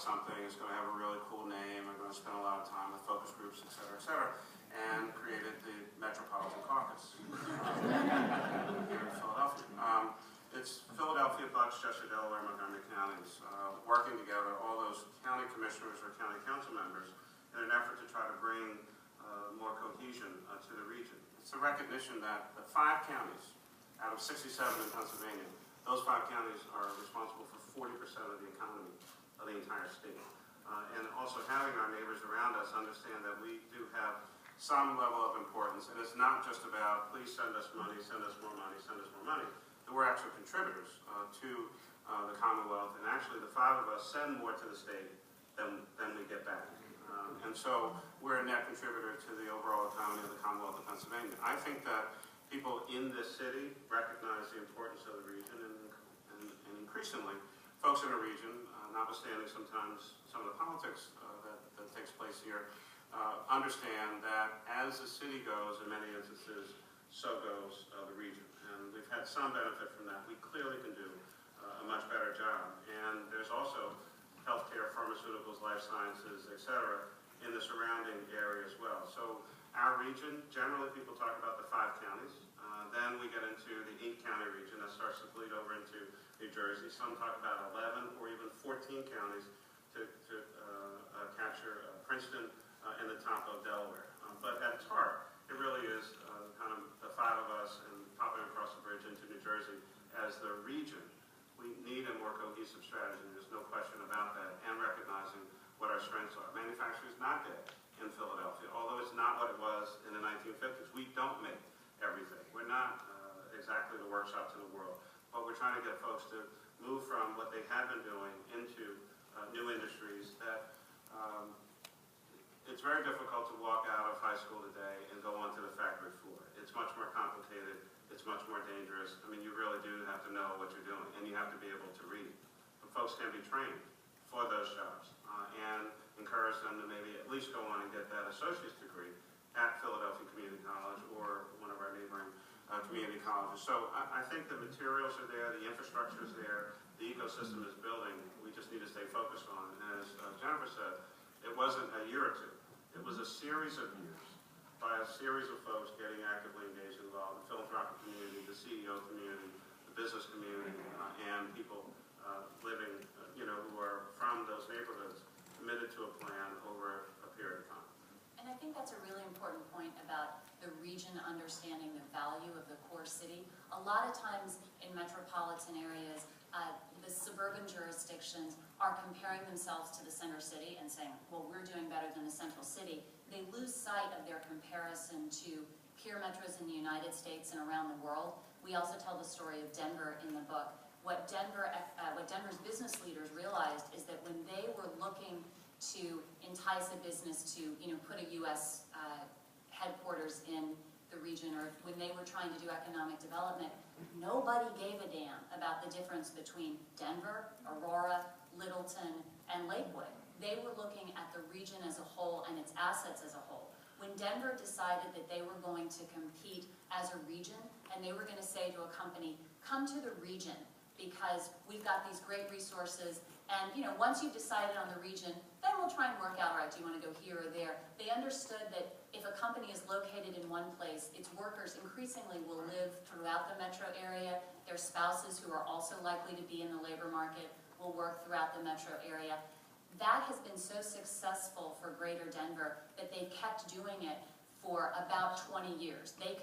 something is going to have a really cool name, are going to spend a lot of time with focus groups, et cetera, and created the Metropolitan Caucus here in Philadelphia. It's Philadelphia, Bucks, Chester, Delaware, Montgomery Counties, working together, all those county commissioners or county council members, in an effort to try to bring more cohesion to the region. It's a recognition that the 5 counties out of 67 in Pennsylvania, those 5 counties are responsible for 40% of the economy of the entire state. And also having our neighbors around us understand that we do have some level of importance, and it's not just about please send us money, send us more money, send us more money. That we're actual contributors to the Commonwealth, and actually the 5 of us send more to the state than we get back. And so we're a net contributor to the overall economy of the Commonwealth of Pennsylvania. I think that people in this city recognize the importance of the region, and increasingly folks in the region, notwithstanding sometimes some of the politics that takes place here, understand that as the city goes, in many instances, so goes the region. And we've had some benefit from that. We clearly can do a much better job. And there's also healthcare, pharmaceuticals, life sciences, et cetera, in the surrounding area as well. So our region, generally people talk about the 5 counties. Then we get into the 8-county region that starts to bleed over into New Jersey. Some talk about 11 or even 14 counties to capture Princeton and the top of Delaware. But at its heart, it really is kind of the 5 of us and popping across the bridge into New Jersey as the region. We need a more cohesive strategy. There's no question about that, and recognizing what our strengths are. Manufacturing is not dead in Philadelphia, although it's not what it was in the 1950s. We don't make everything. We're not exactly the workshop to the world, but we're trying to get folks to move from what they had been doing into new industries that it's very difficult to walk out of high school today and go onto the factory floor. It's much more complicated. It's much more dangerous. I mean, you really do have to know what you're doing, and you have to be able to read. But folks can be trained for those jobs and encourage them to maybe at least go on and get that associate's degree at Philadelphia Community College or one of our neighboring community colleges. So I think the materials are there, the infrastructure is there, the ecosystem is building. We just need to stay focused on it. And as Jennifer said, it wasn't a year or 2. It was a series of years by a series of folks getting actively engaged and involved, the philanthropic community, the CEO community, the business community, and people living, who are from those neighborhoods, committed to a plan over a period of time. And I think that's a really important point about the region understanding the value of the core city. A lot of times in metropolitan areas, the suburban jurisdictions are comparing themselves to the center city and saying, well, we're doing better than the central city. They lose sight of their comparison to peer metros in the United States and around the world. We also tell the story of Denver in the book. What Denver's business leaders realized is that when they were looking to entice a business to, put a U.S. Headquarters in the region, or when they were trying to do economic development, nobody gave a damn about the difference between Denver, Aurora, Littleton, and Lakewood. They were looking at the region as a whole and its assets as a whole. When Denver decided that they were going to compete as a region, and they were going to say to a company, come to the region because we've got these great resources, and once you've decided on the region, then we'll try and work out, all right, do you want to go here or there? They understood that if a company is located in one place, its workers increasingly will live throughout the metro area. Their spouses, who are also likely to be in the labor market, will work throughout the metro area. That has been so successful for Greater Denver that they've kept doing it for about 20 years. They